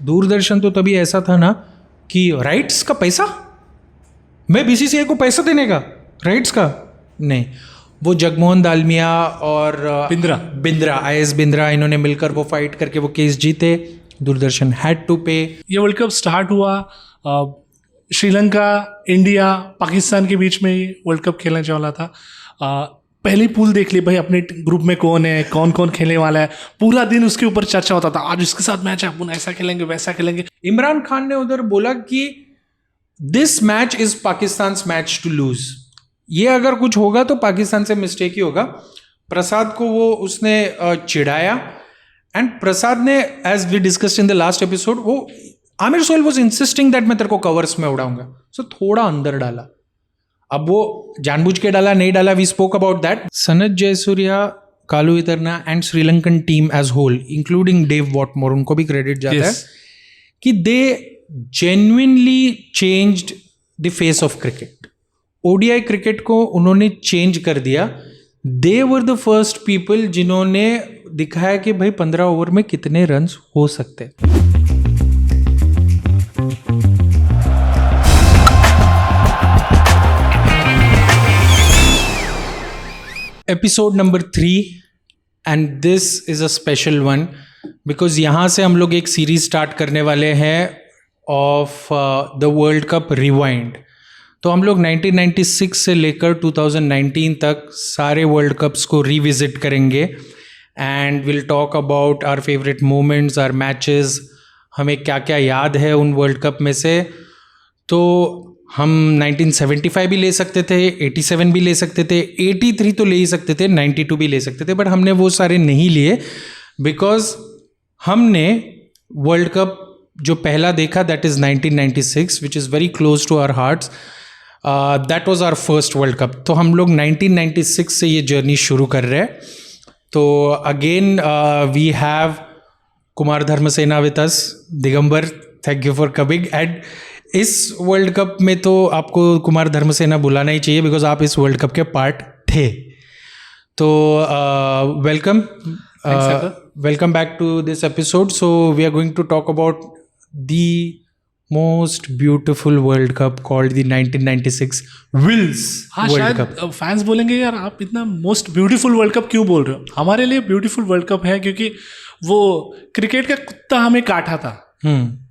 दूरदर्शन तो तभी ऐसा था ना कि राइट्स का पैसा, मैं बीसीसीआई को पैसा देने का, राइट्स का नहीं। वो जगमोहन दालमिया और बिंद्रा IAS बिंद्रा, इन्होंने मिलकर वो फाइट करके वो केस जीते, दूरदर्शन हैड टू पे। ये वर्ल्ड कप स्टार्ट हुआ श्रीलंका, इंडिया, पाकिस्तान के बीच में ही वर्ल्ड कप खेलने वाला था। पहली पूल देख ली भाई, अपने ग्रुप में कौन है, कौन कौन खेलने वाला है, पूरा दिन उसके ऊपर चर्चा होता था, आज इसके साथ मैच है, अपन ऐसा खेलेंगे वैसा खेलेंगे। इमरान खान ने उधर बोला कि this match is Pakistan match to lose, ये अगर कुछ होगा तो पाकिस्तान से मिस्टेक ही होगा। प्रसाद को वो उसने चिढ़ाया, एंड प्रसाद ने, as we discussed in the last episode, वो Aamir Sohail was insisting that मैं तेरे को कवर्स में उड़ाऊंगा, सो थोड़ा अंदर डाला। अब वो जानबूझ के डाला नहीं डाला, we spoke about that. Sanath Jayasuriya, Kaluwitharana and Sri Lankan team as whole including Dave Whatmore, उनको भी क्रेडिट जाता है कि they genuinely changed the face of cricket. ODI cricket को उन्होंने चेंज कर दिया। They were the first people जिन्होंने दिखाया कि भाई 15 ओवर में कितने रन्स हो सकते हैं। Episode number 3, and this is a special one because यहाँ से हम लोग एक सीरीज स्टार्ट करने वाले हैं of the world cup rewind. तो हम लोग 1996 से लेकर 2019 तक सारे वर्ल्ड कप्स को रिविजिट करेंगे, and will talk about our favourite moments, our matches, हमें क्या क्या याद है उन वर्ल्ड कप में से। तो हम 1975 भी ले सकते थे, 87 भी ले सकते थे, 83 तो ले ही सकते थे, 92 भी ले सकते थे, बट हमने वो सारे नहीं लिए बिकॉज हमने वर्ल्ड कप जो पहला देखा that is 1996 which is very close to our hearts. That was our first world cup. तो हम लोग 1996 से ये जर्नी शुरू कर रहे हैं। तो again we have Kumar Dharmasena with us. Digambar, thank you for coming. And इस वर्ल्ड कप में तो आपको कुमार धर्मसेना बुलाना ही चाहिए बिकॉज आप इस वर्ल्ड कप के पार्ट थे। तो welcome back to this episode. So we are going to talk about the most beautiful world cup called the 1996 Wills world cup. Fans बोलेंगे यार आप इतना मोस्ट ब्यूटीफुल वर्ल्ड कप क्यों बोल रहे हो? हमारे लिए ब्यूटीफुल वर्ल्ड कप है क्योंकि वो क्रिकेट का कुत्ता हमें काटा था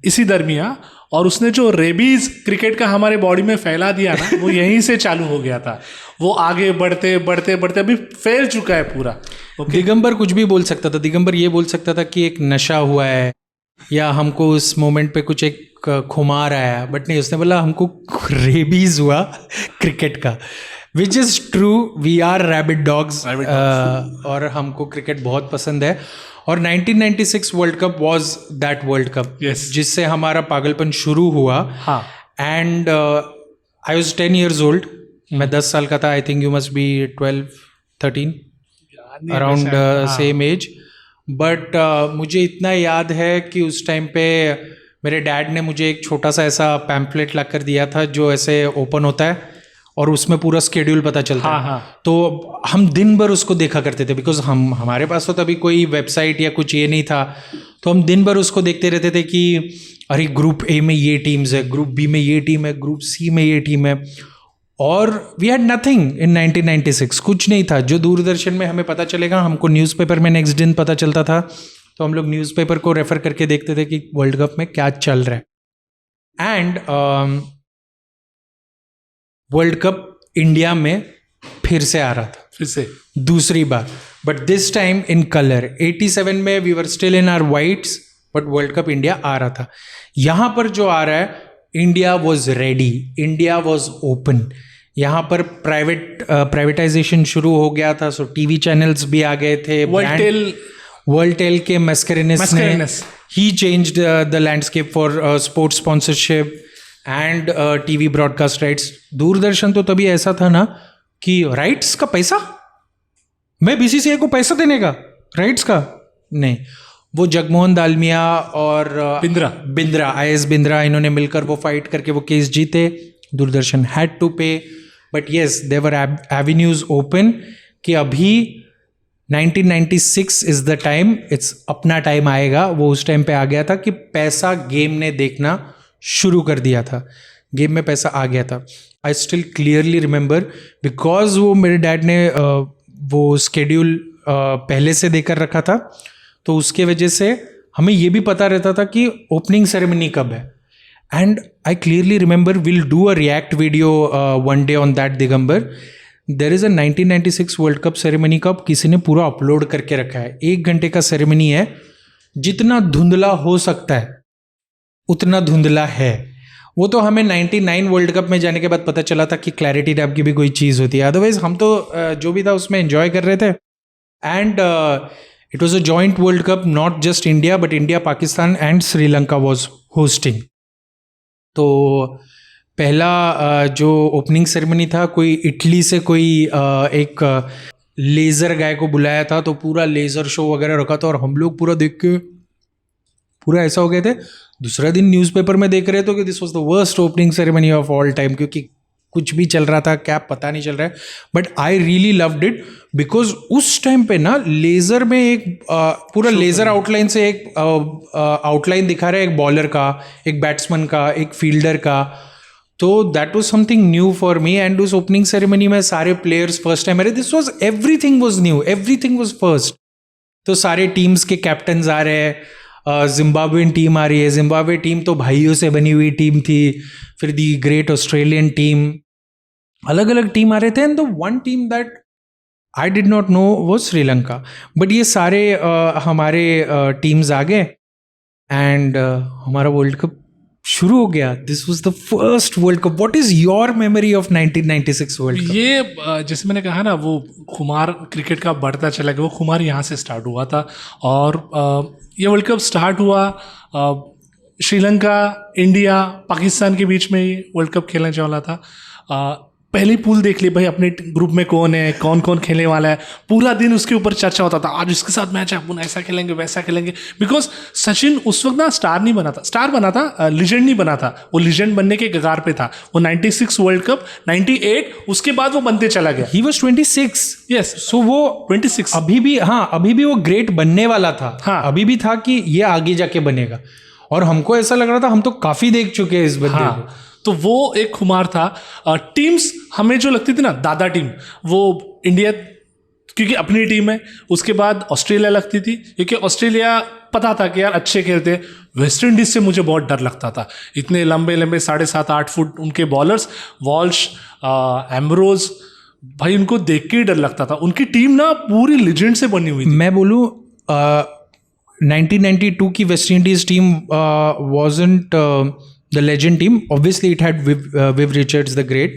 इसी दरमियान, और उसने जो रेबीज क्रिकेट का हमारे बॉडी में फैला दिया ना, वो यहीं से चालू हो गया था। वो आगे बढ़ते बढ़ते बढ़ते अभी फैल चुका है पूरा। दिगंबर कुछ भी बोल सकता था। दिगंबर ये बोल सकता था कि एक नशा हुआ है या हमको उस मोमेंट पे कुछ एक खुमार आया, बट नहीं, उसने बोला हमको रेबीज हुआ क्रिकेट का, which is true. We are rabid dogs और हमको क्रिकेट बहुत पसंद है। और 1996 world cup was that world cup जिससे हमारा पागलपन शुरू हुआ। And I was 10 years old, मैं 10 साल का था। I think you must be 12-13 around same age. But मुझे इतना याद है कि उस टाइम पे मेरे डैड ने मुझे एक छोटा सा ऐसा पैम्पलेट ला कर दिया था जो ऐसे ओपन होता है और उसमें पूरा स्केड्यूल पता चलता है। तो हम दिन भर उसको देखा करते थे बिकॉज हमारे पास तो तभी कोई वेबसाइट या कुछ ये नहीं था। तो हम दिन भर उसको देखते रहते थे कि अरे ग्रुप ए में ये टीम्स है, ग्रुप बी में ये टीम है, ग्रुप सी में ये टीम है। और वी हैड नथिंग इन 1996, कुछ नहीं था जो दूरदर्शन में हमें पता चलेगा। हमको न्यूज़पेपर में नेक्स्ट दिन पता चलता था, तो हम लोग न्यूज़पेपर को रेफर करके देखते थे कि वर्ल्ड कप में क्या चल रहा है। एंड वर्ल्ड कप इंडिया में फिर से आ रहा था, फिर से दूसरी बार, but this time in colour. 87 में we were still in our whites, but World Cup India आ रहा था। यहाँ पर जो आ रहा है, India was ready, India was open. यहाँ पर प्राइवेटाइजेशन शुरू हो गया था, सो टीवी चैनल्स भी आ गए थे। वर्ल्डटेल के मस्करेनिस ने ही changed the landscape for sports sponsorship and TV broadcast rights. Doordarshan तो तभी ऐसा था ना कि राइट्स का पैसा, मैं बीसीसीआई को पैसा देने का, राइट्स का नहीं। वो जगमोहन दालमिया और बिंद्रा IAS बिंद्रा, इन्होंने मिलकर वो फाइट करके वो केस जीते। Doordarshan had to pay, but yes there were avenues open कि अभी 1996 इज द टाइम, इट्स अपना टाइम आएगा, वो उस टाइम पे आ गया था कि पैसा गेम ने देखना शुरू कर दिया था, गेम में पैसा आ गया था. I still clearly remember because वो मेरे डैड ने वो स्केड्यूल पहले से देकर रखा था, तो उसके वजह से हमें ये भी पता रहता था कि ओपनिंग सेरेमनी कब है. And I clearly remember will do a react video one day on that Digambar. There is a 1996 world cup ceremony का किसी ने पूरा अपलोड करके रखा है. 1 घंटे का सेरेमनी है, जितना धुंधला हो सकता है उतना धुंधला है. वो तो हमें 99 वर्ल्ड कप में जाने के बाद पता चला था कि क्लैरिटी नाम की भी कोई चीज़ होती है. अदरवाइज हम तो जो भी था उसमें एंजॉय कर रहे थे. And it was a joint world cup, not just India but India, Pakistan and Sri Lanka was hosting. तो पहला जो ओपनिंग सेरेमनी था, कोई इटली से कोई एक लेज़र गाय को बुलाया था, तो पूरा लेज़र शो वगैरह रखा था और हम लोग पूरा देख के पूरा ऐसा हो गए थे. दूसरा दिन न्यूज़पेपर में देख रहे थे कि this was the worst opening ceremony of all time, क्योंकि कुछ भी चल रहा था, क्या पता नहीं चल रहा है. But I really loved it because उस टाइम पे ना लेज़र में एक पूरा लेज़र आउटलाइन से एक आउटलाइन दिखा रहा है, एक बॉलर का, एक बैट्समैन का, एक फील्डर का. तो that was something new for me. And उस ओपनिंग सेरेमनी में सारे प्लेयर्स फर्स्ट टाइम, अरे this was everything was new, everything was first. तो सारे टीम्स के कैप्टन्स आ रहे हैं, जिम्बाब्वेन टीम आ रही है. जिम्बाब्वे टीम तो भाइयों से बनी हुई टीम थी. फिर दी ग्रेट ऑस्ट्रेलियन टीम, अलग अलग टीम आ रहे थे. And the one team that I did not know वो श्रीलंका. बट ये सारे हमारे टीम्स आ गए एंड हमारा वर्ल्ड कप शुरू हो गया. This was the first world cup. What is your memory of 1996 world cup? ये जैसे मैंने कहा ना, वो खुमार क्रिकेट का बढ़ता चला गया, वो खुमार यहाँ से स्टार्ट हुआ था. और ये वर्ल्ड कप स्टार्ट हुआ श्रीलंका, इंडिया, पाकिस्तान के बीच में ही वर्ल्ड कप खेलने वाला था. पहली पूल देख ली भाई, अपने ग्रुप में कौन है, कौन कौन खेलने वाला है, पूरा दिन उसके ऊपर चर्चा होता था. आज इसके साथ मैच है, अपन ऐसा खेलेंगे वैसा खेलेंगे. बिकॉज सचिन उस वक्त ना स्टार नहीं बना था, स्टार बना था, लीजेंड नहीं बना था. वो लीजेंड बनने के कगार पे था. वो 96 वर्ल्ड कप, 98 उसके बाद वो बनते चला गया. He was 26. यस, सो वो 26 अभी भी, हाँ अभी भी वो ग्रेट बनने वाला था. हाँ. अभी भी था कि ये आगे जाके बनेगा. और हमको ऐसा लग रहा था हम तो काफी देख चुके हैं इस बंदे को. तो वो एक खुमार था. टीम्स हमें जो लगती थी ना, दादा टीम, वो इंडिया क्योंकि अपनी टीम है. उसके बाद ऑस्ट्रेलिया लगती थी, क्योंकि ऑस्ट्रेलिया पता था कि यार अच्छे खेलते. वेस्ट इंडीज से मुझे बहुत डर लगता था. इतने लंबे लंबे 7.5-8 फुट उनके बॉलर्स, वॉल्श, एम्ब्रोज, भाई उनको देख के ही डर लगता था. उनकी टीम ना पूरी लेजेंड से बनी हुई थी. मैं बोलूँ 1992 की West Indies team wasn't the legend team. Obviously it had Viv Richards the great,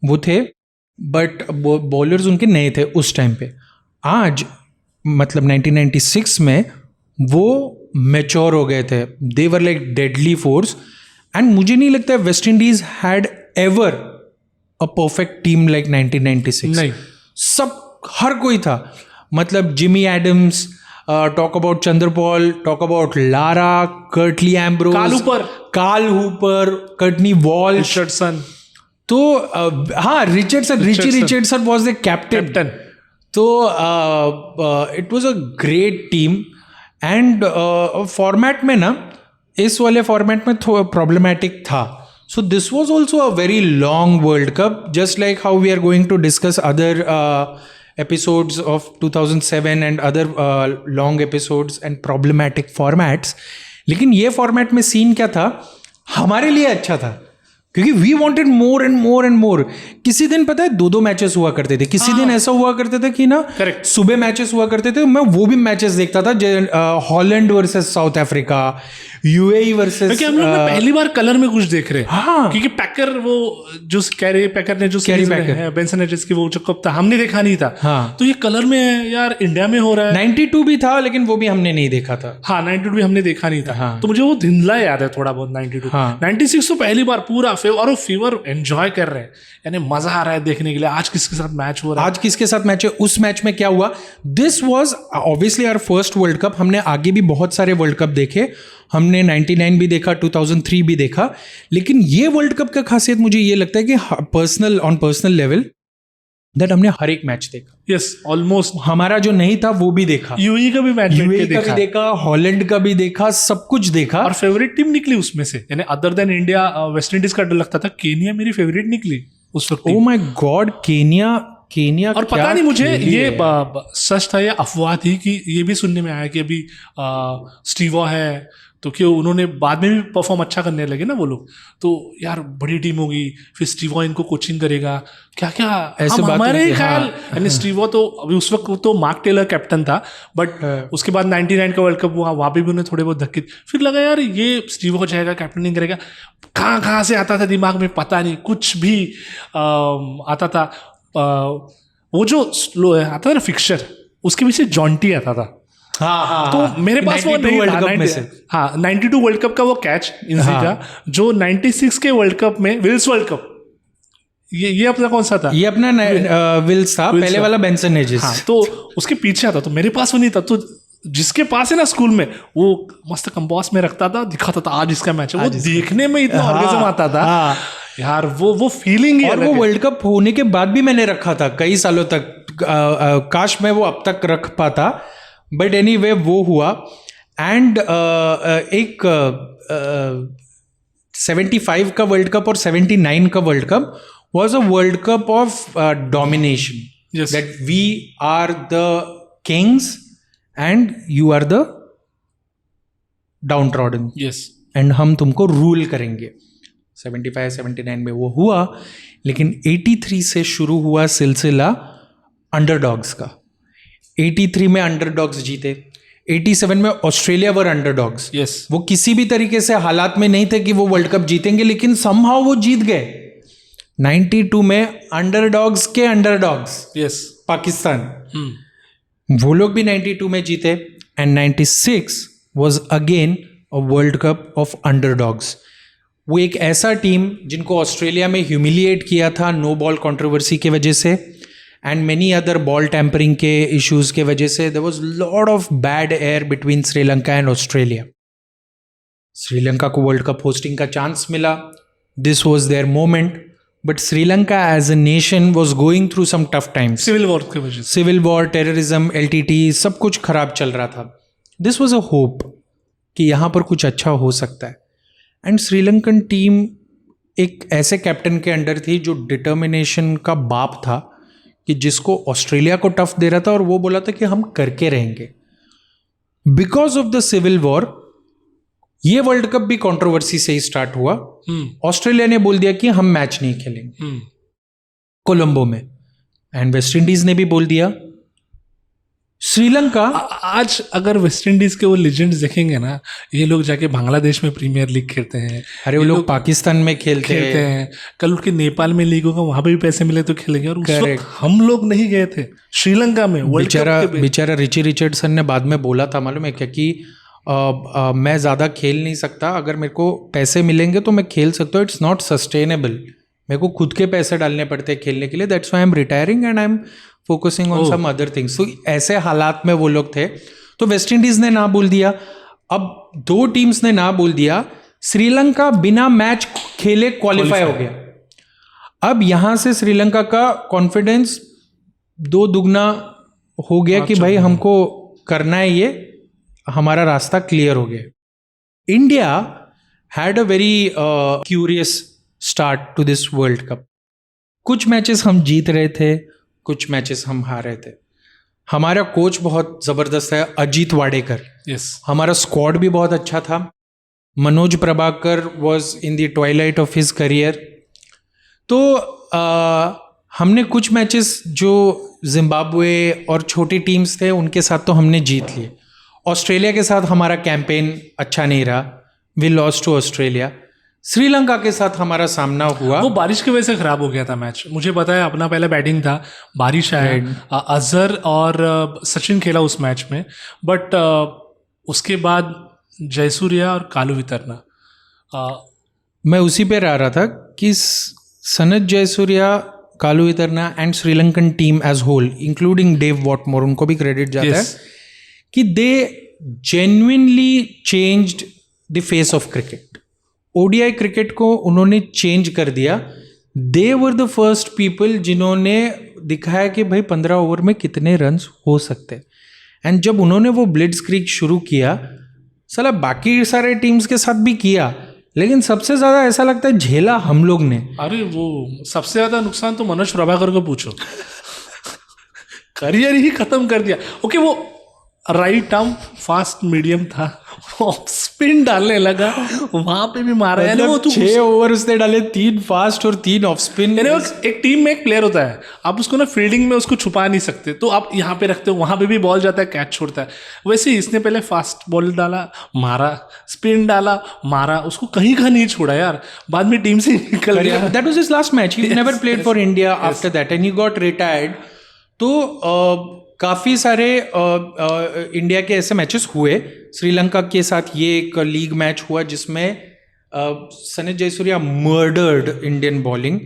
वो थे, बट बॉलर्स उनके नए थे उस टाइम पे. आज मतलब 1996 में वो मैच्योर हो गए थे. They were like deadly force. And मुझे नहीं लगता West Indies had ever a perfect team like 1996. नहीं, सब हर कोई था. मतलब Jimmy Adams, talk about Chanderpaul, talk about Lara, Curtly Ambrose, Carl Hooper, Courtney Walsh, Richardson. तो हाँ Richie Richardson was the captain. तो it was a great team. and format में ना, इस वाले फॉर्मेट में थोड़ा प्रॉब्लमेटिक था. So this was also a very long World Cup, just like how we are going to discuss other episodes of 2007 and other long episodes and problematic formats. लेकिन ये format में सीन क्या था, हमारे लिए अच्छा था क्योंकि we wanted more and more and more. किसी दिन पता है 2-2 मैचेस हुआ करते थे. किसी दिन ऐसा हुआ करते थे कि ना सुबह मैचेस हुआ करते थे. मैं वो भी मैचेस देखता था, Holland versus south Africa, UAE versus. हम लोग पहली बार कलर में कुछ देख रहे हैं. हाँ, क्योंकि पैकर, वो जो कैरी पैकर ने जो बेंसन एजेस की वो जो कप था, हमने देखा नहीं था. हाँ, तो ये कलर में है यार, इंडिया में हो रहा है. 92 भी था लेकिन वो भी हमने नहीं देखा था. हाँ, 92 भी हमने देखा नहीं था. हाँ. तो मुझे वो धुंधला याद है थोड़ा बहुत. 92 96 तो पहली बार पूरा और वो फीवर एंजॉय कर रहे हैं, यानी मजा आ रहा है देखने के लिए. आज किसके साथ मैच हो रहा है, आज किसके साथ मैच है, उस मैच में क्या हुआ. This was obviously our first world cup. हमने आगे भी बहुत सारे वर्ल्ड कप देखे. हमने 99 भी देखा, 2003 भी देखा. लेकिन ये वर्ल्ड कप का खासियत मुझे ये लगता है कि ऑन पर्सनल लेवल दैट हमने हर एक मैच देखा. Yes, almost. हमारा जो नहीं था वो भी देखा, यूएई का भी मैच यूएई का भी देखा, हॉलैंड का भी देखा, सब कुछ देखा. और फेवरेट टीम निकली उसमें से, यानी other than India, West Indies का डर लगता था, केनिया मेरी फेवरेट निकली उस वक्त. Oh my God, Kenya. और पता नहीं मुझे ये सच था या अफवाह थी कि ये भी सुनने में आया कि अभी स्टीवो है तो क्यों उन्होंने बाद में भी परफॉर्म अच्छा करने लगे ना वो लोग, तो यार बड़ी टीम होगी, फिर स्टीवो इनको कोचिंग करेगा, क्या क्या ऐसे हम बात हमारे होती है, ख्याल. हाँ. यानी स्टीवो तो अभी उस वक्त तो मार्क टेलर कैप्टन था, बट उसके बाद 99 का वर्ल्ड कप हुआ, वहाँ पे भी उन्हें थोड़े बहुत धक्के. फिर लगा यार ये स्टीवो को जाएगा, कैप्टनिंग करेगा. कहाँ से आता था दिमाग में पता नहीं, कुछ भी आता था. वो जो स्लो है आता था ना फिक्सचर, उसके पीछे जॉन्टी आता था. हाँ, तो मेरे पास वो नहीं वर्ल्ड था, कप में से. हाँ 92 वर्ल्ड कप का वो कैच इनसी का, जो 96 के वर्ल्ड कप में विल्स वर्ल्ड कप, ये अपना कौन सा था? ये अपना विल्स था, पहले वाला बेंसन एजिस. हाँ, तो उसके पीछे आता, तो मेरे पास वो नहीं था. तो जिसके पास है ना स्कूल में, वो मस्त कंपास में रखता था, दिखाता था आज इसका मैच है, वो देखने में इतना ऑर्गेजम आता था यार, वो फीलिंग ही. और वो वर्ल्ड कप होने के बाद भी मैंने रखा था कई सालों तक, काश मैं वो अब तक रख पाता, बट एनीवे वो हुआ. एंड एक 75 का वर्ल्ड कप और 79 का world cup was a world cup of domination, that we are the kings and you are the downtrodden, and हम तुमको रूल करेंगे. 75-79 में वो हुआ, लेकिन 83 से शुरू हुआ सिलसिला अंडरडॉग्स का. 83 में अंडरडॉग्स जीते, 87 में ऑस्ट्रेलिया वर अंडरडॉग्स. वो किसी भी तरीके से हालात में नहीं थे कि वो वर्ल्ड कप जीतेंगे, लेकिन समहाउ वो जीत गए. 92 में अंडरडॉग्स के अंडरडॉग्स पाकिस्तान, वो लोग भी 92 में जीते. And 96 was again a world cup of underdogs. वो एक ऐसा टीम जिनको ऑस्ट्रेलिया में ह्यूमिलिएट किया था नो बॉल कंट्रोवर्सी के वजह से and many other ball tampering के इश्यूज के वजह से, there was lot of bad air between Sri Lanka and Australia. Sri Lanka को वर्ल्ड कप होस्टिंग का चांस मिला, this was their moment, but Sri Lanka as a nation was going through some tough times. Civil war की वजह से, सिविल वॉर, टेररिज्म, LTT, सब कुछ खराब चल रहा था. दिस वाज अ होप कि यहाँ पर कुछ अच्छा हो सकता है. एंड श्रीलंकन टीम एक ऐसे कैप्टन के अंडर थी जो डिटर्मिनेशन का बाप था, कि जिसको ऑस्ट्रेलिया को टफ दे रहा था और वो बोला था कि हम करके रहेंगे. Because of the civil war ये वर्ल्ड कप भी कंट्रोवर्सी से ही स्टार्ट हुआ. ऑस्ट्रेलिया ने बोल दिया कि हम मैच नहीं खेलेंगे कोलंबो में, एंड वेस्ट इंडीज ने भी बोल दिया. श्रीलंका आज अगर वेस्ट इंडीज के वो लेजेंड्स देखेंगे ना, ये लोग जाके बांग्लादेश में प्रीमियर लीग खेलते हैं, अरे वो लोग पाकिस्तान में खेलते हैं. कल उनके नेपाल में लीग होगा, वहां पे भी पैसे मिले तो खेलेंगे. और उस वक्त हम लोग नहीं गए थे श्रीलंका में. बेचारा रिची रिचर्डसन ने बाद में बोला था, मालूम है क्या, कि मैं ज़्यादा खेल नहीं सकता, अगर मेरे को पैसे मिलेंगे तो मैं खेल सकता हूँ, इट्स नॉट सस्टेनेबल, मेरे को खुद के पैसे डालने पड़ते हैं खेलने के लिए, that's why I am retiring and I am focusing on some other things. तो ऐसे हालात में वो लोग थे. तो वेस्ट इंडीज ने ना बोल दिया, अब दो टीम्स ने ना बोल दिया, श्रीलंका बिना मैच खेले क्वालिफाई हो गया. अब यहां से श्रीलंका का कॉन्फिडेंस दो दुगना हो गया कि भाई हमको करना है, ये हमारा रास्ता क्लियर हो गया. India had a very curious start to this world cup. कुछ मैचेस हम जीत रहे थे, कुछ मैचेस हम हार रहे थे. हमारा कोच बहुत ज़बरदस्त है, अजीत वाडेकर. हमारा स्क्वाड भी बहुत अच्छा था. Manoj Prabhakar was in the Twilight of his career. तो हमने कुछ मैचेस जो जिम्बाब्वे और छोटी टीम्स थे उनके साथ तो हमने जीत लिए. ऑस्ट्रेलिया के साथ हमारा कैंपेन अच्छा नहीं रहा, we lost to Australia. Sri Lanka के साथ हमारा सामना हुआ, वो बारिश की वजह से खराब हो गया था मैच. मुझे पता है, अपना पहला बैटिंग था, बारिश आया, अजहर और सचिन खेला उस मैच में, बट उसके बाद जयसूर्या और कालू वितरना. मैं उसी पे रहा था कि Sanath Jayasuriya, Kaluwitharana and Sri Lankan team as whole including Dave Whatmore, उनको भी क्रेडिट जाता है कि they genuinely changed the face of cricket. ODI cricket को उन्होंने चेंज कर दिया. They were the first people जिन्होंने दिखाया कि भाई 15 ओवर में कितने रन्स हो सकते हैं. एंड जब उन्होंने वो ब्लिट्जक्रीग शुरू किया, साला बाकी सारे टीम्स के साथ भी किया, लेकिन सबसे ज़्यादा ऐसा लगता है झेला हम लोग ने. अरे वो सबसे ज़्यादा नुकसान तो मनोज प्रभाकर को पूछो. करियर ही खत्म कर दिया. ओके, वो राइट आर्म फास्ट मीडियम था, स्पिन डालने लगा, वहां पे भी मारा. यानी वो 6 ओवर उसने डाले, 3 फास्ट और 3 ऑफ स्पिन. एक टीम में एक प्लेयर होता है, आप उसको ना फील्डिंग में उसको छुपा नहीं सकते, तो आप यहाँ पे रखते हो, वहां पे भी बॉल जाता है, कैच छोड़ता है. वैसे ही इसने पहले फास्ट बॉल डाला, मारा, स्पिन डाला, मारा, उसको कहीं का नहीं छोड़ा यार. बाद में टीम से निकल गया. That was his last match. He never played for India after that and he got retired. तो काफ़ी सारे इंडिया के ऐसे मैचेस हुए. श्रीलंका के साथ ये एक लीग मैच हुआ जिसमें Sanath Jayasuriya murdered Indian bowling.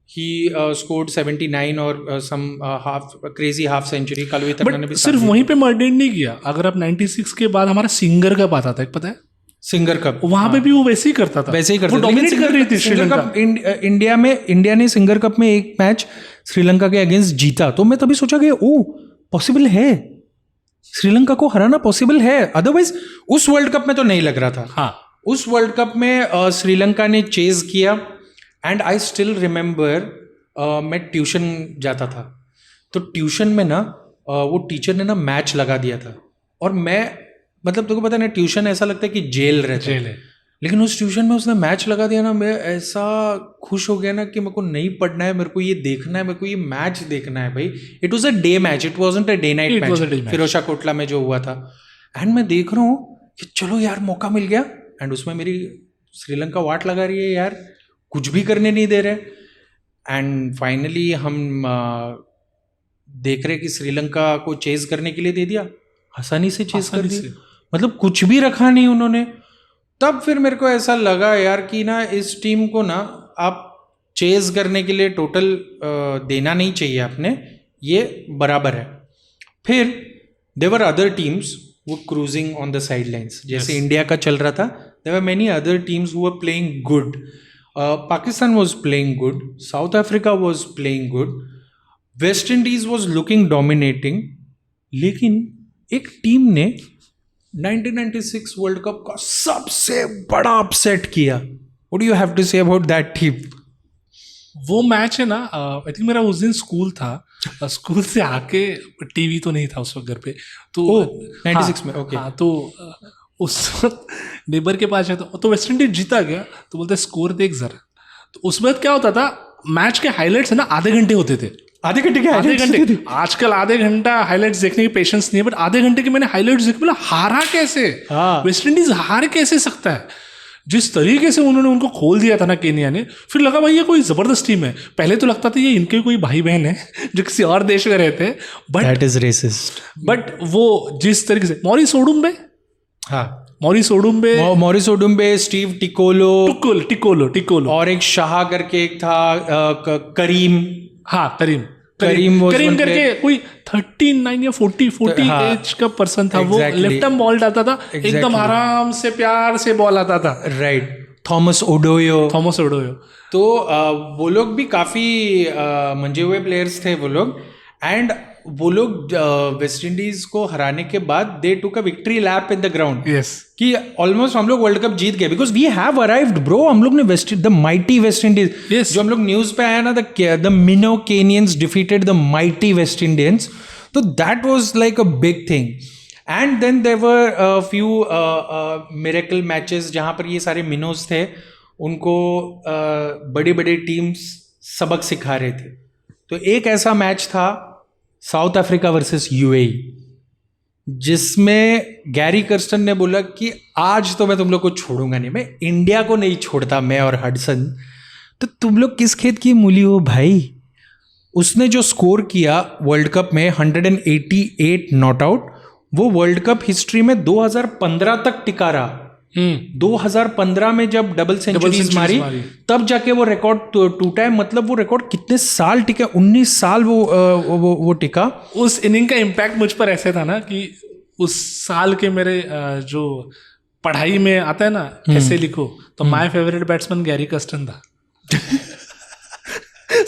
He scored 79 और some crazy half century. Kaluwitharana ने भी सिर्फ वहीं पे मर्डर नहीं किया. अगर आप 96 के बाद हमारा सिंगर कप आता था, पता है, सिंगर कप, वहां पे भी वो वैसे ही करता था. वैसे ही करता था. डोमिनेट कर रही थी श्रीलंका. इंडिया ने सिंगर कप में एक मैच श्रीलंका के अगेंस्ट जीता. तो मैं तभी सोचा कि ओ पॉसिबल है, श्रीलंका को हराना पॉसिबल है. अदरवाइज उस वर्ल्ड कप में तो नहीं लग रहा था. हाँ, उस वर्ल्ड कप में श्रीलंका ने चेज किया. एंड आई स्टिल रिमेंबर मैं ट्यूशन जाता था, तो ट्यूशन में ना वो टीचर ने ना मैच लगा दिया था. और मैं मतलब तुमको पता है ना, ट्यूशन ऐसा लगता है कि जेल है. लेकिन उस ट्यूशन में उसने मैच लगा दिया ना, मैं ऐसा खुश हो गया ना कि मेरे को नहीं पढ़ना है, मेरे को ये देखना है, मेरे को ये मैच देखना है भाई. It was a day match, it wasn't a day night match. Feroz Shah Kotla में जो हुआ था. एंड मैं देख रहा हूँ कि चलो यार मौका मिल गया. एंड उसमें मेरी श्रीलंका वाट लगा रही है यार, कुछ भी करने नहीं दे रहे. एंड फाइनली हम देख रहे कि श्रीलंका को चेज करने के लिए दे दिया, आसानी से चेज कर दी. मतलब कुछ भी रखा नहीं उन्होंने. तब फिर मेरे को ऐसा लगा यार कि ना इस टीम को ना आप चेज करने के लिए टोटल देना नहीं चाहिए आपने, ये बराबर है. फिर देवर अदर टीम्स वो cruising on the sidelines. जैसे इंडिया का चल रहा था, there were many other teams who were playing good. Pakistan was playing good, South Africa was playing good, West Indies was looking dominating. लेकिन एक टीम ने 1996 world cup का सबसे बड़ा अपसेट किया. What do you have to say about that team? वो match है ना, आई थिंक मेरा उस दिन स्कूल था. स्कूल से आके टीवी तो नहीं था उस वक्त घर पे, तो 96 में. ओके. हाँ, तो उस वक्त नेबर के पास है, तो वेस्ट इंडीज जीता गया. तो बोलते स्कोर देख जरा. तो उस वक्त क्या होता था, मैच के हाईलाइट्स है ना आधे घंटे होते थे. आधे घंटे आजकल आधे घंटा हाईलाइट्स देखने की पेशेंस नहीं है, बट आधे घंटे के मैंने हाईलाइट्स देखे, बोला हारा कैसे, वेस्ट इंडीज हार कैसे सकता है. जिस तरीके से उन्होंने उनको खोल दिया था ना केनिया ने, फिर लगा भाई ये कोई जबरदस्त टीम है. पहले तो लगता था ये इनके कोई भाई बहन है जो किसी और देश में रहते हैं, but that is resist. But वो जिस तरीके से मॉरिस ओडुम्बे, स्टीव टिकोलो और एक शाह करके एक था करीम. हाँ, करीम करके कोई 39 या 40 एज का पर्सन था. वो लेफ्ट आर्म बॉल डालता था, एकदम आराम से प्यार से बॉल आता था. राइट. थॉमस ओडोयो. तो वो लोग भी काफी मंजे हुए प्लेयर्स थे वो लोग. एंड वो लोग वेस्ट इंडीज को हराने के बाद they took a victory lap in the ground. Yes, कि ऑलमोस्ट हम लोग वर्ल्ड कप जीत गए, because we have arrived bro. हम लोग ने द माइटी वेस्ट इंडीज, जो हम लोग न्यूज पे आया ना, the minnow Kenyans defeated the mighty West Indians. तो that was like a big thing. And then there were few miracle matches जहां पर ये सारे मिनोज थे, उनको बड़ी बड़ी टीम्स सबक सिखा रहे थे. तो एक ऐसा मैच था साउथ अफ्रीका वर्सेस यूएई, जिसमें गैरी कर्स्टन ने बोला कि आज तो मैं तुम लोग को छोड़ूंगा नहीं, मैं इंडिया को नहीं छोड़ता, मैं और हडसन. तो तुम लोग किस खेत की मूली हो भाई. उसने जो स्कोर किया वर्ल्ड कप में 188 नॉट आउट, वो वर्ल्ड कप हिस्ट्री में 2015 तक टिका रहा. 2015 में जब डबल सेंचुरीज मारी तब जाके वो रिकॉर्ड टूटा है. मतलब वो रिकॉर्ड कितने साल टिका, 19 साल वो टिका. उस इनिंग का इम्पैक्ट मुझ पर ऐसे था ना कि उस साल के मेरे जो पढ़ाई में आता है ना, कैसे लिखो, तो my favourite batsman Gary Kirsten था.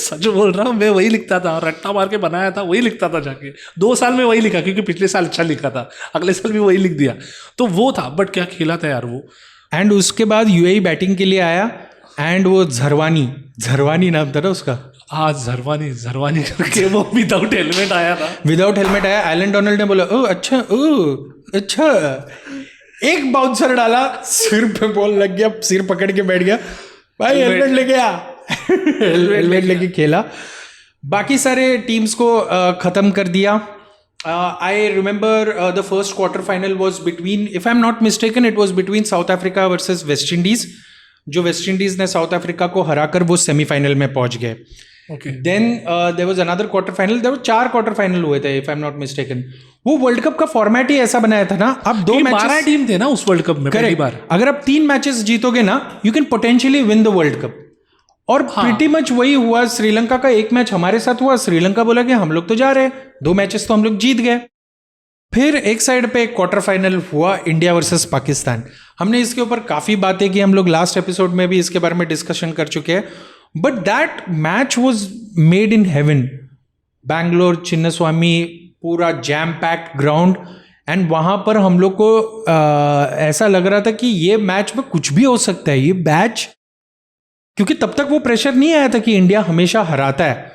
सच बोल रहा हूँ, मैं वही लिखता था, रट्टा मार के बनाया था, वही लिखता था जाके 2 साल में वही लिखा, क्योंकि पिछले साल अच्छा लिखा था, अगले साल भी वही लिख दिया, तो वो था। बट क्या खेला था यार वो। एंड उसके बाद यूएई बैटिंग के लिए आया, एंड वो झरवानी नाम था ना उसका। हाँ, झरवानी करके वो विदाउट हेलमेट आया था। विदाउट हेलमेट आया, एलन डोनाल्ड ने बोला ओ अच्छा, एक बाउंसर डाला, सिर पे बॉल लग गया, सिर पकड़ के बैठ गया, भाई हेलमेट लेके आ। हेलमेट लेके खेला, बाकी सारे टीम्स को खत्म कर दिया। I remember the first quarter final was between, if I am not mistaken, it was between south Africa versus West Indies, जो वेस्ट इंडीज ने साउथ अफ्रीका को हराकर वो सेमीफाइनल में पहुंच गए। Okay. Then there was another quarter final. there were 4 quarter final हुए थे, if I'm not mistaken. वो वर्ल्ड कप का फॉर्मेट ही ऐसा बनाया था ना, अब 2 मैचेस, 12 टीम थे ना उस वर्ल्ड कप में पहली बार। अगर आप 3 मैचेस जीतोगे ना, you can potentially win the world cup. और प्रीटी मच वही हुआ। श्रीलंका का एक मैच हमारे साथ हुआ, श्रीलंका बोला कि हम लोग तो जा रहे हैं, 2 मैचेस तो हम लोग जीत गए। फिर एक साइड पे क्वार्टर फाइनल हुआ, इंडिया वर्सेस पाकिस्तान। हमने इसके ऊपर काफी बातें की, हम लोग लास्ट एपिसोड में भी इसके बारे में डिस्कशन कर चुके हैं। But that match was made in heaven. Bangalore, Chinnaswamy, पूरा जैम पैक्ड ग्राउंड, एंड वहां पर हम लोग को ऐसा लग रहा था कि ये मैच में कुछ भी हो सकता है, ये मैच, क्योंकि तब तक वो प्रेशर नहीं आया था कि इंडिया हमेशा हराता है।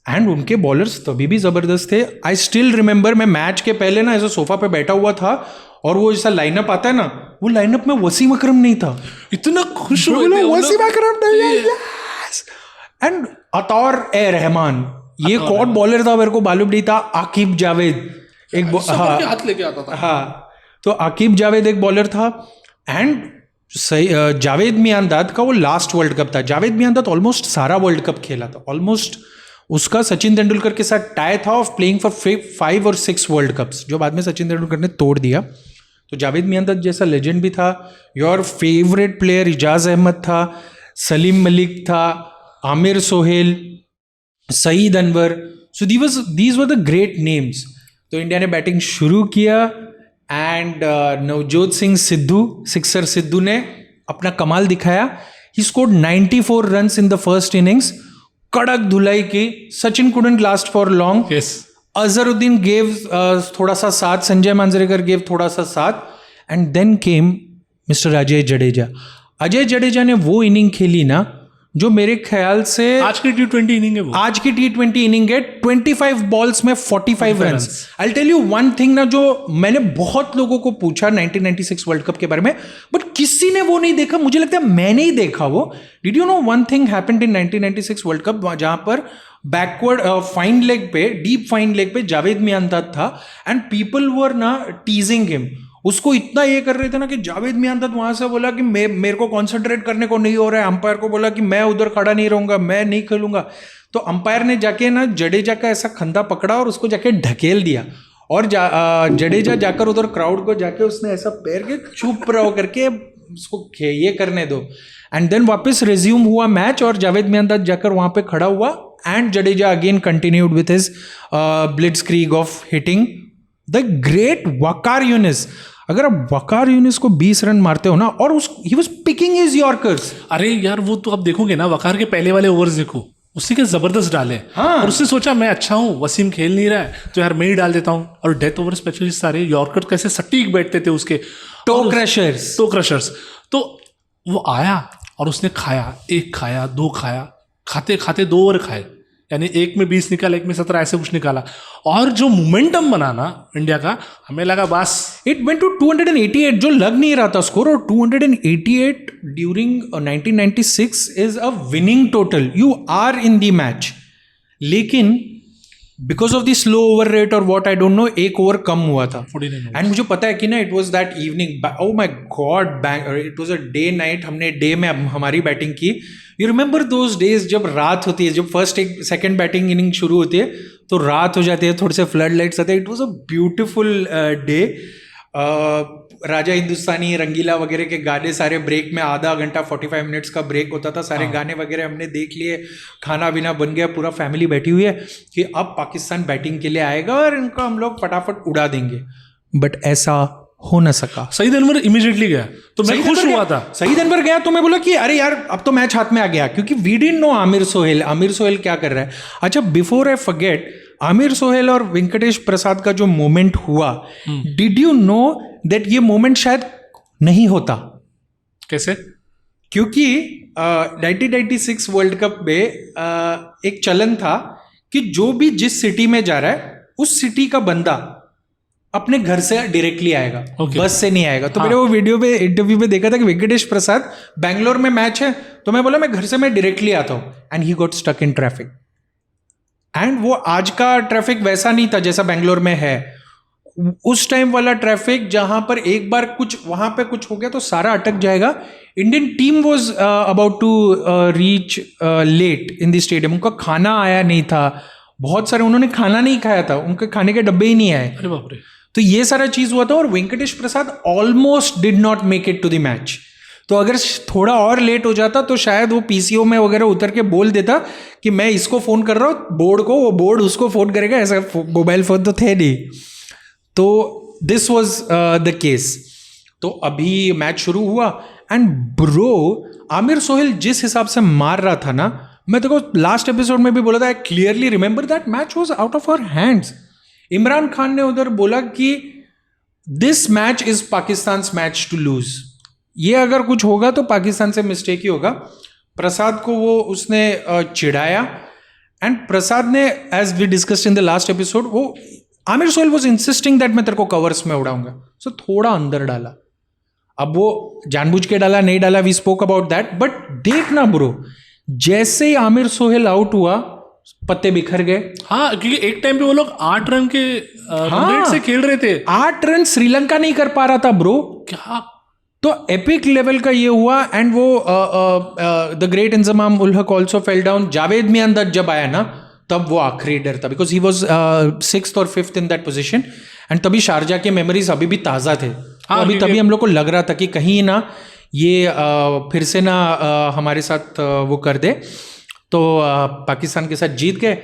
एंड उनके बॉलर्स तभी भी जबरदस्त थे। आई स्टिल रिमेंबर, मैं मैच के पहले ना ऐसा सोफा पे बैठा हुआ था, और वो जैसा लाइनअप आता है ना, वो लाइनअप में वसीम अकरम नहीं था। इतना खुश हुए थे वसीम अकरम नहीं है, एंड अतौर ए रहमान, ये कौन बॉलर था मेरे को मालूम नहीं था। आकिब जावेद एक हाथ लेके आता था। हाँ, तो आकिब जावेद एक बॉलर था। एंड सही, जावेद मियांदाद का वो लास्ट वर्ल्ड कप था। जावेद मियांदाद ऑलमोस्ट सारा वर्ल्ड कप खेला था, ऑलमोस्ट उसका सचिन तेंदुलकर के साथ टाई था ऑफ प्लेइंग फॉर 5 और 6 वर्ल्ड कप्स, जो बाद में सचिन तेंदुलकर ने तोड़ दिया। तो जावेद मियांदाद जैसा लेजेंड भी था। Your favourite player Ijaz Ahmed था, सलीम मलिक था, Aamir Sohail, Saeed Anwar. So these were the great names. तो इंडिया ने बैटिंग शुरू किया, एंड नवजोत सिंह सिद्धू, सिक्सर सिद्धू ने अपना कमाल दिखाया। He scored 94 runs in the first innings, कड़क धुलाई की। Sachin couldn't last for long. Azharuddin gave थोड़ा सा साथ, संजय मांजरेकर गेव थोड़ा सा साथ, and then came mister Ajay Jadeja. Ajay Jadeja ने वो इनिंग खेली ना, जो मेरे ख्याल से आज की T20 इनिंग है वो। आज की T20 इनिंग है। 25 बॉल्स में 45 run. I tell you one thing ना, जो मैंने बहुत लोगों को पूछा 1996 वर्ल्ड कप के बारे में, बट किसी ने वो नहीं देखा। मुझे लगता है मैंने ही देखा वो। Did you no one thing happened in 1996 world cup, जहां पर बैकवर्ड फाइन लेग पे, डीप फाइन लेग पे जावेद मियांदाद था, एंड पीपल वर ना टीजिंग हिम। उसको इतना ये कर रहे थे ना कि जावेद मियांदाद वहां से बोला कि मेरे को कंसंट्रेट करने को नहीं हो रहा है। अंपायर को बोला कि मैं उधर खड़ा नहीं रहूंगा, मैं नहीं खेलूंगा। तो अंपायर ने जाके ना जडेजा का ऐसा खंधा पकड़ा और उसको जाके ढकेल दिया, और जडेजा जाकर उधर क्राउड को जाके उसने ऐसा पैर के चुप रहो करके उसको ये करने दो। एंड देन वापस रिज्यूम हुआ मैच, और जावेद मियांदाद जाकर वहां पे खड़ा हुआ, and Jadeja again continued with his blitzkrieg of hitting the great Waqar Younis. अगर आप वकार यूनिस को 20 रन मारते हो ना, और he was picking his yorkers. अरे यार, वो तो आप देखोगे ना, वकार के पहले वाले ओवर्स देखो, उसी के जबरदस्त डाले। हाँ। और उसने सोचा मैं अच्छा हूँ, वसीम खेल नहीं रहा है, तो यार मैं ही डाल देता हूँ। और डेथ ओवर स्पेशलिस्ट सारे यॉर्कर कैसे सटीक बैठते थे उसके, टो क्रशर्स। तो वो आया और उसने खाया, 1 खाया, 2 खाया, खाते खाते 2 ओवर खाए, यानी एक में 20 निकाला, एक में 17, ऐसे कुछ निकाला। और जो मोमेंटम बना ना इंडिया का, हमें लगा बस इट वेंट टू 288, जो लग नहीं रहा था स्कोर। और 288 during 1996 is a winning total. You are in the match, लेकिन because of the slow over rate और what I don't know, 1 over कम हुआ था। एंड मुझे पता है कि ना, it was that evening, oh my god, it was a day night. हमने डे में हमारी बैटिंग की। यू रिमेंबर दोज डेज जब रात होती है, जब फर्स्ट सेकंड बैटिंग इनिंग शुरू होती है तो रात हो जाती है, थोड़े से फ्लड लाइट्स आते हैं। It was a beautiful day. Raja Hindustani, Rangeela वगैरह के गाने सारे ब्रेक में, आधा घंटा 45 मिनट्स का ब्रेक होता था, सारे गाने वगैरह हमने देख लिए, खाना पीना बन गया, पूरा फैमिली बैठी हुई है कि अब पाकिस्तान बैटिंग के लिए आएगा और इनको हम लोग फटाफट उड़ा देंगे। बट ऐसा हो न सका। सईद अनवर इमीडिएटली गया तो मैं खुश हुआ था। सईद अनवर गया तो मैं बोला कि अरे यार अब तो मैच हाथ में आ गया, क्योंकि we didn't know Aamir Sohail क्या कर रहा है। अच्छा, before I forget, Aamir Sohail और वेंकटेश प्रसाद का जो मोमेंट हुआ, डिड यू नो दैट ये मोमेंट शायद नहीं होता? कैसे? क्योंकि 1996 वर्ल्ड कप में एक चलन था कि जो भी जिस सिटी में जा रहा है उस सिटी का बंदा अपने घर से डायरेक्टली आएगा, बस से नहीं आएगा। तो मैंने वो वीडियो पे इंटरव्यू में देखा था कि वेंकटेश प्रसाद, बैंगलोर में मैच है तो मैं बोला मैं घर से मैं डायरेक्टली आता हूँ, and he got stuck in traffic. And वो आज का ट्रैफिक वैसा नहीं था जैसा बैंगलोर में है, उस टाइम वाला ट्रैफिक जहां पर एक बार कुछ वहां पे कुछ हो गया तो सारा अटक जाएगा। Indian team was about to reach late in the stadium, उनका खाना आया नहीं था, बहुत सारे उन्होंने खाना नहीं खाया था, उनके खाने के डब्बे ही नहीं आए। अरे बाप रे। तो ये सारा चीज हुआ था और Venkatesh Prasad almost did not make it to the match. तो अगर थोड़ा और लेट हो जाता तो शायद वो पीसीओ में वगैरह उतर के बोल देता कि मैं इसको फोन कर रहा हूँ बोर्ड को, वो बोर्ड उसको फोन करेगा, ऐसा मोबाइल फोन तो थे नहीं। तो दिस वॉज द केस। तो अभी मैच शुरू हुआ एंड ब्रो आमिर सोहेल जिस हिसाब से मार रहा था ना, मैं देखो लास्ट एपिसोड में भी बोला था, I clearly remember that match was out of our hands. Imran Khan ने उधर बोला कि this match is Pakistan match to lose, ये अगर कुछ होगा तो पाकिस्तान से मिस्टेक ही होगा। प्रसाद को वो उसने चिढ़ाया एंड प्रसाद ने, as we discussed in the last episode, वो Aamir Sohail was insisting that मैं तेरे को कवर्स में उड़ाऊंगा, सो थोड़ा अंदर डाला। अब वो जानबूझ के डाला नहीं डाला, we spoke about that, but देखना ब्रो, जैसे ही आमिर सोहेल आउट हुआ पत्ते बिखर गए। हाँ, क्योंकि एक टाइम पे वो लोग 8 रन के रेट से खेल रहे थे। 8 रन श्रीलंका नहीं कर पा रहा था ब्रो, क्या तो एपिक लेवल का ये हुआ। एंड वो the great Inzamam ul Haq also fell down. Javed मियां जब आया ना तब वो आखिरी डर था, बिकॉज ही वॉज 6th और 5th in that position. And तभी शारजा के मेमोरीज अभी भी ताज़ा थे। तो अभी तभी हम लोग को लग रहा था कि कहीं ना ये फिर से ना हमारे साथ वो कर दे। तो पाकिस्तान के साथ जीत गए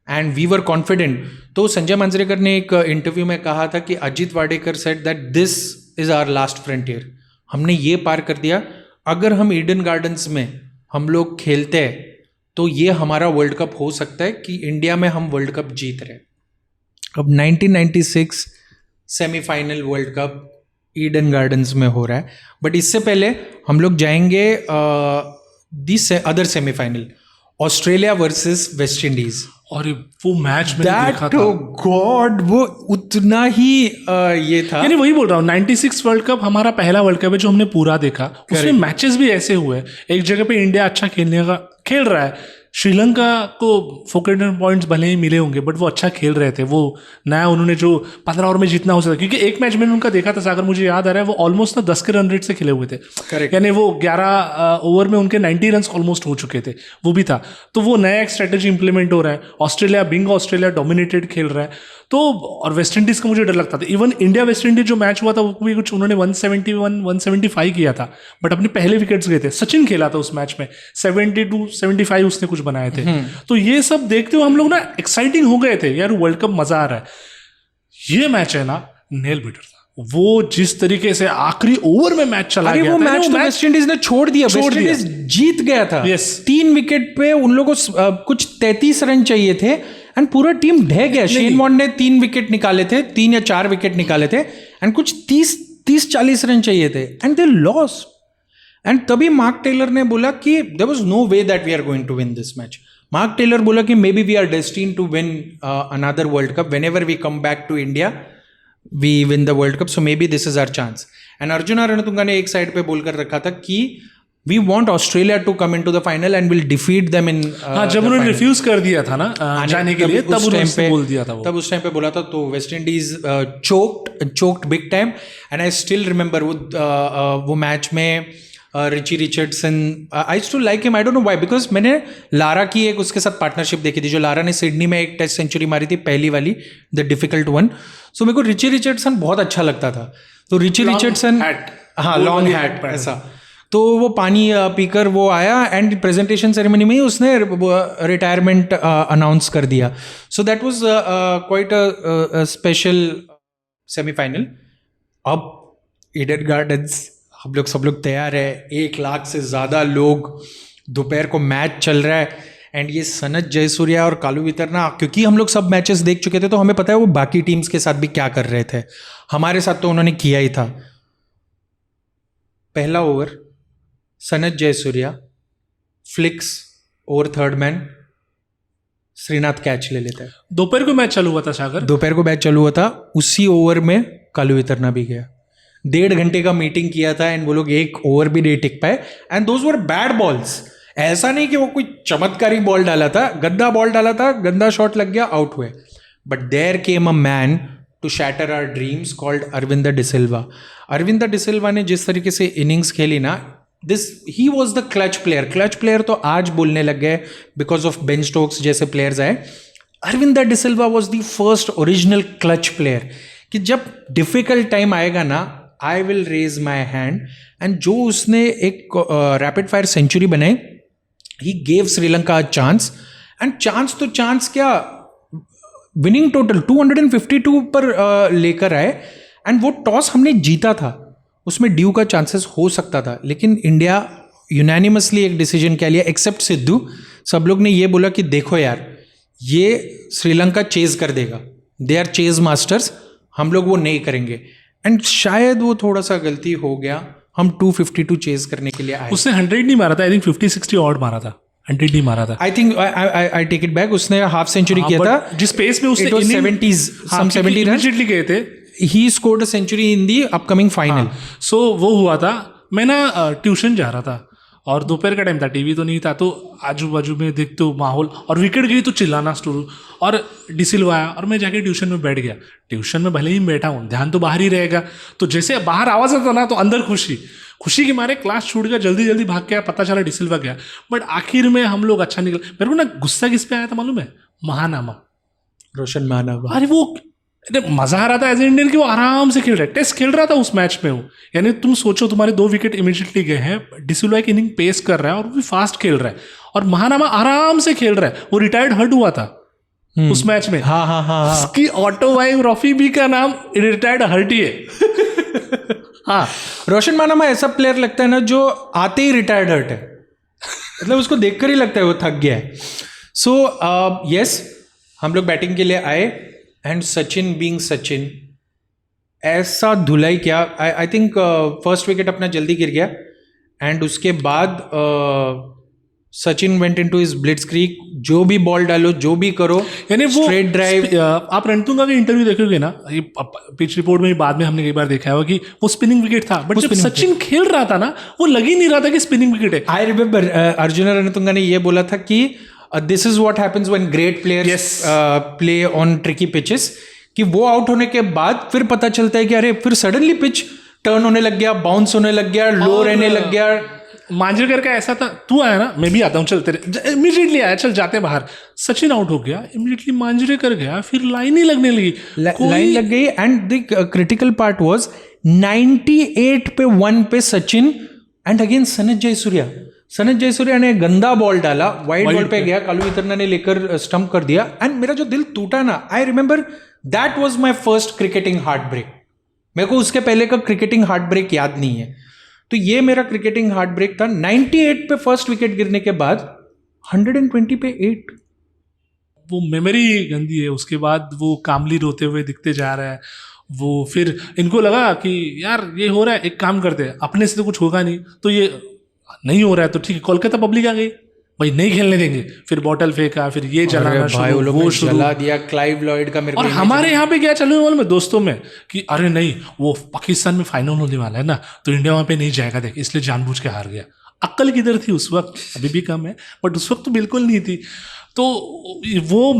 एंड वी वर कॉन्फिडेंट। तो संजय मांजरेकर ने एक इंटरव्यू में कहा था कि Ajit Wadekar said that this is our last frontier, हमने ये पार कर दिया। अगर हम ईडन गार्डन्स में हम लोग खेलते हैं तो ये हमारा वर्ल्ड कप हो सकता है कि इंडिया में हम वर्ल्ड कप जीत रहे। अब 1996 semifinal world cup Eden gardens में हो रहा है, बट इससे पहले हम लोग जाएंगे this other semifinal, Australia versus West Indies. और वो मैच मैंने देखा था, गॉड वो उतना ही ये था। यानी वही बोल रहा हूँ, 96 वर्ल्ड कप हमारा पहला वर्ल्ड कप है जो हमने पूरा देखा। उसमें मैचेस भी ऐसे हुए, एक जगह पे इंडिया अच्छा खेल रहा है, श्रीलंका को फोकट पॉइंट्स भले ही मिले होंगे बट वो अच्छा खेल रहे थे। वो नया उन्होंने जो 15 ओवर में जीतना हो सकता, क्योंकि एक मैच मैंने उनका देखा था सागर, मुझे याद आ रहा है, वो ऑलमोस्ट ना 10 के रन रेट से खेले हुए थे। यानी वो 11 ओवर में उनके 90 रन ऑलमोस्ट हो चुके थे, वो भी था। तो वो नया एक स्ट्रेटेजी इंप्लीमेंट हो रहा है। ऑस्ट्रेलिया बिंग ऑस्ट्रेलिया डोमिनेटेड खेल रहा है। तो और वेस्ट इंडीज का मुझे डर लगता था। इवन इंडिया वेस्ट इंडीज जो मैच हुआ था वो भी कुछ उन्होंने 171-175 किया था, बट अपने पहले विकेट्स गए थे। सचिन खेला था उस मैच में, 72-75 उसने कुछ बनाए थे। तो ये सब देखते हुए हम लोग ना एक्साइटिंग हो गए थे, यार वर्ल्ड कप मजा आ रहा है। ये मैच है ना नेल बिटर था। वो जिस तरीके से आखिरी ओवर में मैच चला गया, वो मैच तो वेस्ट इंडीज ने छोड़ दिया, वेस्ट इंडीज जीत गया था। 3 विकेट पे उन लोगों को कुछ 33 रन चाहिए थे एंड पूरा टीम ढह गया। शेन वॉर्न ने 3 विकेट निकाले थे, 3 या 4 विकेट निकाले थे एंड कुछ 30-40 रन चाहिए थे एंड दे लॉस्ट। एंड तभी मार्क टेलर ने बोला कि there was no way that we are going to win this match. Mark Taylor बोला कि maybe we are destined to win another world cup, whenever we come back to India we win the world cup, so maybe this is our chance. And Arjuna Ranatunga ने एक side पे बोलकर रखा था कि we want Australia to come into the final and we'll defeat them in हाँ, जब उन्होंने रिफ्यूज कर दिया था ना जाने के लिए, तब उन्होंने बोल दिया था वो, तब उस टाइम पे बोला था। तो West Indies choked big time and I still remember वो मैच में Richie Richardson, I used to like him, I don't know why, because मैंने लारा की एक उसके साथ पार्टनरशिप देखी थी, जो लारा ने सिडनी में एक टेस्ट सेंचुरी मारी थी, पहली वाली, द डिफिकल्ट वन। सो मेरे को रिची रिचर्डसन बहुत अच्छा लगता था। तो रिची रिचर्डसन, हाँ लॉन्ग हैट ऐसा, तो वो पानी पीकर वो आया एंड प्रेजेंटेशन सेरेमनी में ही उसने रिटायरमेंट अनाउंस कर दिया। सो that was quite a special semifinal. अब ईडन गार्डन्स, हम लोग सब लोग तैयार है, 1 लाख से ज़्यादा लोग, दोपहर को मैच चल रहा है एंड ये सनत जयसूर्या और कालू वितरना, क्योंकि हम लोग सब मैचेस देख चुके थे तो हमें पता है वो बाकी टीम्स के साथ भी क्या कर रहे थे, हमारे साथ तो उन्होंने किया ही था। पहला over Sanath Jayasuriya flicks over third man, Srinath catch ले लेता है। दोपहर को मैच चालू हुआ था सागर, दोपहर को मैच चालू हुआ था, उसी ओवर में कालू वितरना भी गया। 1.5 घंटे का मीटिंग किया था एंड वो लोग 1 ओवर भी नहीं टिक पाए and those were bad balls. ऐसा नहीं कि वो कोई चमत्कारी बॉल डाला था, गंदा बॉल डाला था, गंदा शॉट लग गया, आउट हुए। But there came a man to shatter our dreams called Aravinda de Silva. Aravinda de Silva ने जिस तरीके से इनिंग्स खेली ना, he was the clutch player. Clutch player तो आज बोलने लग गए बिकॉज ऑफ बेन स्टोक्स जैसे प्लेयर्स आए। Aravinda de Silva was the first original clutch player कि जब डिफिकल्ट टाइम आएगा ना, I will raise my hand. And जो उसने एक रैपिड फायर सेंचुरी बनाई, he gave Sri Lanka a chance. And chance तो चांस क्या, विनिंग टोटल 252 पर लेकर आए एंड वो टॉस हमने जीता था, उसमें ड्यू का चांसेस हो सकता था, लेकिन इंडिया यूनानिमसली एक डिसीजन क्या लिया, एक्सेप्ट सिद्धू, सब लोग ने ये बोला कि देखो यार ये श्रीलंका चेज कर देगा, दे आर चेज मास्टर्स, हम लोग वो नहीं करेंगे। एंड शायद वो थोड़ा सा गलती हो गया, हम 252 चेज करने के लिए आए। उसने 100 नहीं मारा था, आई थिंक 50-60 ऑड मारा था, 100 नहीं मारा था। I think I take it back, उसने हाफ सेंचुरी किया था जिस पेस में उसने 70s some 70 रन इमीडिएटली गए थे। He scored a century in the upcoming final. So वो हुआ था, मैं ना ट्यूशन जा रहा था और दोपहर का टाइम था, टीवी तो नहीं था, तो आजू बाजू में देखते हो माहौल, और विकेट गई तो चिल्लाना शुरू, और डिसिल्वा आया और मैं जाके ट्यूशन में बैठ गया। ट्यूशन में भले ही बैठा हूँ, ध्यान तो बाहर ही रहेगा, तो जैसे बाहर आवाज़ आता ना तो अंदर खुशी के मारे क्लास छूट गया, जल्दी जल्दी भाग गया, पता चला डिसिल्वा गया। बट आखिर में हम लोग अच्छा निकल। मेरे को ना गुस्सा किस पे आया था मालूम है, महानामा, रोशन महानामा। अरे वो मजा आ रहा था एज ए इंडियन कि वो आराम से खेल रहा है, टेस्ट खेल रहा था उस मैच में वो। यानी तुम सोचो तुम्हारे 2 विकेट इमीडिएटली गए हैं, डिसिल्वा एक इनिंग पेस कर रहा है और वो भी फास्ट खेल रहा है, और महानामा आराम से खेल रहा है। वो रिटायर्ड हर्ट हुआ था उस मैच में। हाँ। उसकी ऑटोबायोग्राफी भी का नाम रिटायर्ड हर्ट ही है। हाँ, रोशन महानामा ऐसा प्लेयर लगता है ना जो आते ही रिटायर्ड हर्ट है, मतलब उसको देखकर ही लगता है वो थक गया है। सो यस, हम लोग बैटिंग के लिए आए एंड सचिन बीइंग सचिन, ऐसा धुलाई क्या। आई थिंक फर्स्ट विकेट अपना जल्दी गिर गया एंड उसके बाद सचिन वेंट इनटू हिज ब्लिट्जक्रीग, जो भी बॉल डालो, जो भी करो, यानी वो स्ट्रेट ड्राइव। आप रणतुंगा के इंटरव्यू देखोगे ना, ये पिच रिपोर्ट में बाद में हमने कई बार देखा है कि वो स्पिनिंग विकेट था, बट जब सचिन खेल रहा था ना, वो लग ही नहीं रहा था कि स्पिनिंग विकेट है। आई रिमेंबर अर्जुन रणतुंगा ने ये बोला था कि this is what happens when great players play on tricky pitches, कि वो आउट होने के बाद फिर पता चलता है कि अरे फिर सडनली पिच टर्न होने लग गया, बाउंस होने लग गया, लो रहने लग गया। मांजरेकर का ऐसा था, तू आया ना मैं भी आता हूँ, चल तेरे, इमीडिएटली आया, चल जाते बाहर। सचिन आउट हो गया, इमीडिएटली मांजरेकर गया, फिर लाइन ही लगने लगी, लाइन लग गई। And the critical part was 98 पे 1 पे सचिन एंड अगेन सनत जयसूर्या ने गंदा बॉल डाला, वाइड बॉल पे गया, कालू वितरना ने लेकर स्टंप कर दिया एंड मेरा जो दिल टूटा ना, I remember that was my first cricketing heartbreak. मेरे को उसके पहले का क्रिकेटिंग हार्ट ब्रेक याद नहीं है, तो ये मेरा क्रिकेटिंग हार्ट ब्रेक था। 98 पे फर्स्ट विकेट गिरने के बाद 120 पे 8, वो मेमोरी गंदी है। उसके बाद वो कामली रोते हुए दिखते जा रहा है, वो फिर इनको लगा कि यार ये हो रहा है, एक काम करते हैं, अपने से तो कुछ होगा नहीं, तो ये नहीं हो रहा है तो ठीक है, कोलकाता पब्लिक आ गई, भाई नहीं खेलने देंगे, फिर बॉटल फेंका, फिर ये जलाना शुरू, वो जला दिया क्लाइव लॉयड का। मेरे और हमारे यहाँ पे क्या चल रहा है दोस्तों में कि अरे नहीं, वो पाकिस्तान में फाइनल होने वाला है ना, तो इंडिया वहाँ पे नहीं जाएगा देख, इसलिए जानबूझ के हार गया। अक्ल किधर थी उस वक्त, अभी भी कम है, बट उस वक्त तो बिल्कुल नहीं थी। तो वो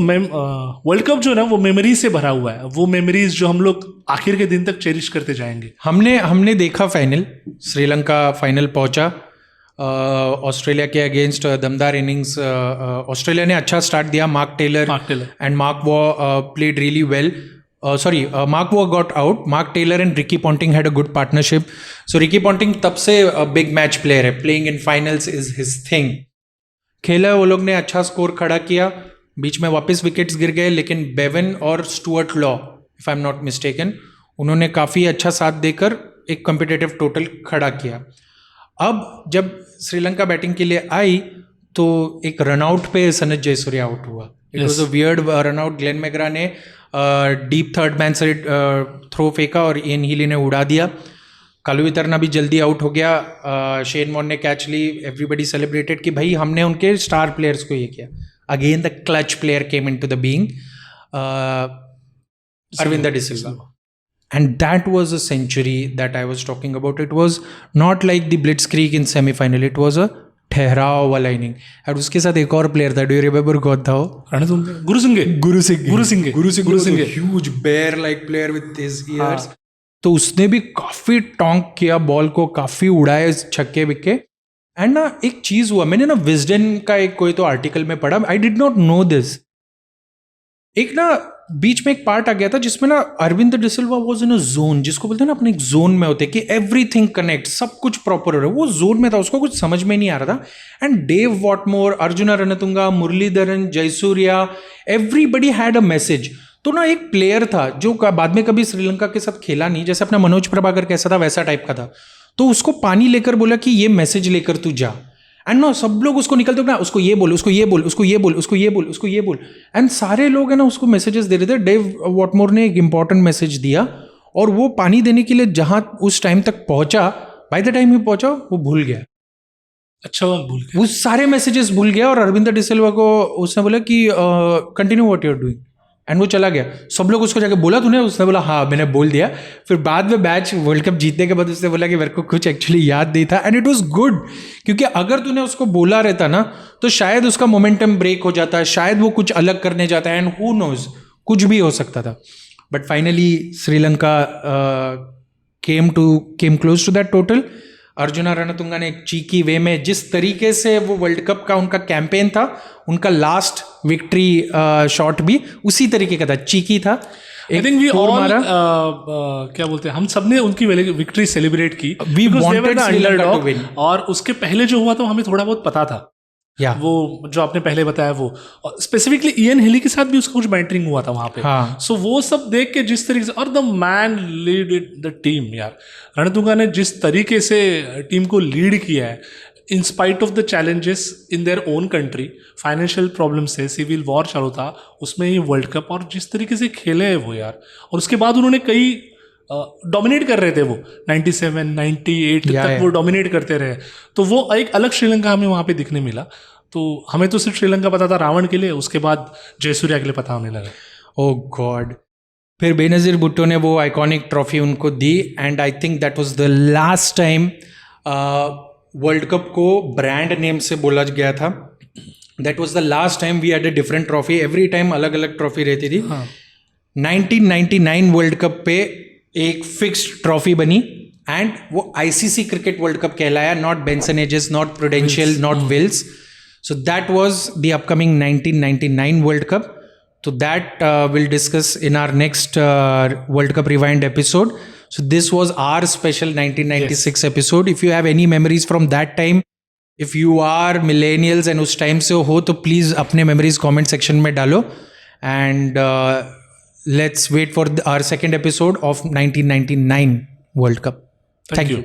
वर्ल्ड कप जो ना, वो मेमोरीज से भरा हुआ है, वो मेमोरीज जो हम लोग आखिर के दिन तक चेरिश करते जाएंगे। हमने देखा फाइनल, श्रीलंका फाइनल पहुंचा ऑस्ट्रेलिया के अगेंस्ट, दमदार इनिंग्स। ऑस्ट्रेलिया ने अच्छा स्टार्ट दिया, Mark Taylor and Mark Waugh played really well. Mark Waugh got out. Mark Taylor and Ricky Ponting had a good partnership. So Ricky Ponting तब से big match player है, playing in finals is his thing. खेला वो लोग ने, अच्छा score खड़ा किया, बीच में वापस विकेट्स गिर गए, लेकिन बेवन और Stuart law, if I am not mistaken, उन्होंने काफ़ी अच्छा साथ देकर एक कॉम्पिटिटिव टोटल खड़ा किया। अब जब श्रीलंका बैटिंग के लिए आई तो एक रनआउट पे सनत जयसूर्या आउट हुआ। It was a weird run out. Glenn McGrath ने डीप थर्ड मैन से थ्रो फेंका और इयन हीली ने उड़ा दिया। कालुवितरना भी जल्दी आउट हो गया। शेन वॉर्न ने कैच ली। एवरीबडी सेलिब्रेटेड कि भाई हमने उनके स्टार प्लेयर्स को ये किया। Again the clutch player came into the being, Arvinda De Silva. And that was a century that I was talking about. It was not like the blitzkrieg in semi-final. It was a ठहराव वाला inning. और उसके साथ एक और player था, do you remember कौन था वो? Gurusinha, huge bear like player with his years. तो उसने भी काफी टॉन्क किया बॉल को, काफी उड़ाए छक्के बिक्के। एंड ना एक चीज हुआ, मैंने ना विजडन का एक कोई तो आर्टिकल में पढ़ा, I did not know this. एक ना बीच में एक पार्ट आ गया था जिसमें ना Aravinda de Silva was in a zone, जिसको बोलते हैं ना अपने एक जोन में होते कि एवरीथिंग कनेक्ट, सब कुछ प्रॉपर हो रहा है। वो जोन में था, उसको कुछ समझ में नहीं आ रहा था। And Dav Whatmore, Arjuna Ranatunga, Muralitharan, Jayasuriya, everybody had a message. तो ना एक प्लेयर था जो बाद में कभी श्रीलंका के साथ खेला नहीं, जैसे अपना मनोज प्रभाकर कैसा था वैसा टाइप का था। तो उसको पानी लेकर बोला कि ये मैसेज लेकर तू जा। एंड नो सब लोग उसको निकलते ना, उसको ये बोल, उसको ये बोल, उसको ये बोल, उसको ये बोल, उसको ये बोल। एंड सारे लोग है ना उसको मैसेजेस दे रहे थे। डेव वॉटमोर ने एक इंपॉर्टेंट मैसेज दिया और वो पानी देने के लिए जहां उस टाइम तक पहुंचा, बाय द टाइम ही पहुंचा वो भूल गया। अच्छा, वो भूल गया, वो सारे मैसेजेस भूल गया। और अरविंद डिसिल्वा को उसने बोला कि continue what you are doing, एंड वो चला गया। सब लोग उसको जाके बोला तूने? उसने बोला हाँ मैंने बोल दिया। फिर बाद में मैच वर्ल्ड कप जीतने के बाद उसने बोला कि मेरे को कुछ एक्चुअली याद नहीं था। एंड इट वाज गुड, क्योंकि अगर तूने उसको बोला रहता ना तो शायद उसका मोमेंटम ब्रेक हो जाता, शायद वो कुछ अलग करने जाता है, एंड हु नोज कुछ भी हो सकता था। But finally Sri Lanka came close to that total. Arjuna Ranatunga ने एक चीकी वे में, जिस तरीके से वो वर्ल्ड कप का उनका कैंपेन था, उनका लास्ट विक्ट्री शॉट भी उसी तरीके का था, चीकी था। आई थिंक वी ऑल क्या बोलते हैं, हम सब ने उनकी विक्ट्री सेलिब्रेट की। We wanted Sri Lanka to win. और उसके पहले जो हुआ तो हमें थोड़ा बहुत पता था। वो जो आपने पहले बताया, वो स्पेसिफिकली इयन हिली के साथ भी उसका कुछ बैंटरिंग हुआ था वहां पे। सो वो सब देख के जिस तरीके से, और the man lead the team यार, रणतुंगा ने जिस तरीके से टीम को लीड किया है, in spite of the challenges in their own country, financial problem से, सिविल वॉर चालू था, उसमें ही वर्ल्ड कप, और जिस तरीके से खेले हैं वो यार। और उसके बाद उन्होंने कई डोमिनेट कर रहे थे, वो 97, 98 तक वो डोमिनेट करते रहे। तो वो एक अलग श्रीलंका हमें वहाँ पे दिखने मिला। तो हमें तो सिर्फ श्रीलंका पता था रावण के लिए, उसके बाद जयसूर्या के लिए पता होने लगा। Oh god. फिर बेनज़ीर भुट्टो ने वो आइकॉनिक ट्रॉफी उनको दी। And I think that was the last time World Cup को ब्रांड नेम से बोला गया था। That was the last time we had a different trophy. Every time अलग अलग ट्रॉफी रहती थी। 1999 वर्ल्ड कप पे एक फिक्स्ड ट्रॉफी बनी, एंड वो आईसीसी क्रिकेट वर्ल्ड कप कहलाया, not Benson Hedges, not Prudential, not Wills. So that was the upcoming 1999 world cup. So that we'll discuss in our next World Cup Rewind episode. So this was our special 1996 episode. If you have any memories from that time, if you are millennials and उस time से हो तो please अपने memories comment section में डालो. And let's wait for our second episode of 1999 World Cup. Thank you.